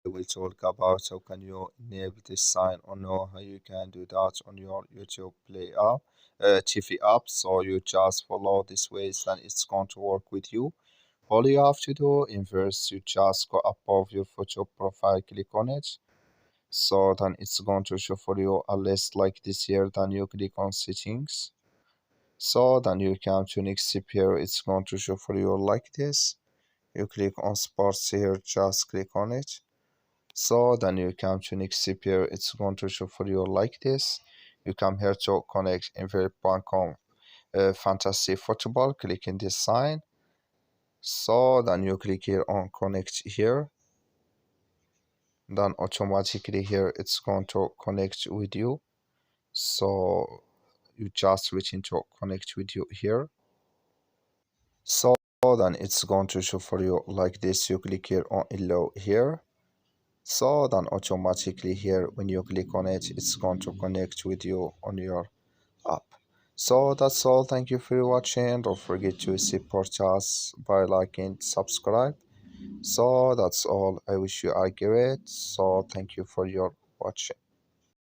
will talk about how can you enable this sign or know how you can do that on your YouTube Play app, TV app. So you just follow this ways, then it's going to work with you. All you have to do in first, you just go above your photo profile, click on it. So then it's going to show for you a list like this here. Then you click on settings. So then you come to next step here. It's going to show for you like this. You click on sports here, just click on it. So then you come to next step here. It's going to show for you like this. You come here to connect invert.com fantasy football. Click in this sign. So then you click here on connect here. Then automatically here it's going to connect with you. So you just switch into connect with you here. So then it's going to show for you like this. You click here on allow here. So then automatically here when you click on it, it's going to connect with you on your app. So that's all. Thank you for watching. Don't forget to support us by liking, subscribe. So that's all. I wish you a great. So thank you for your watching.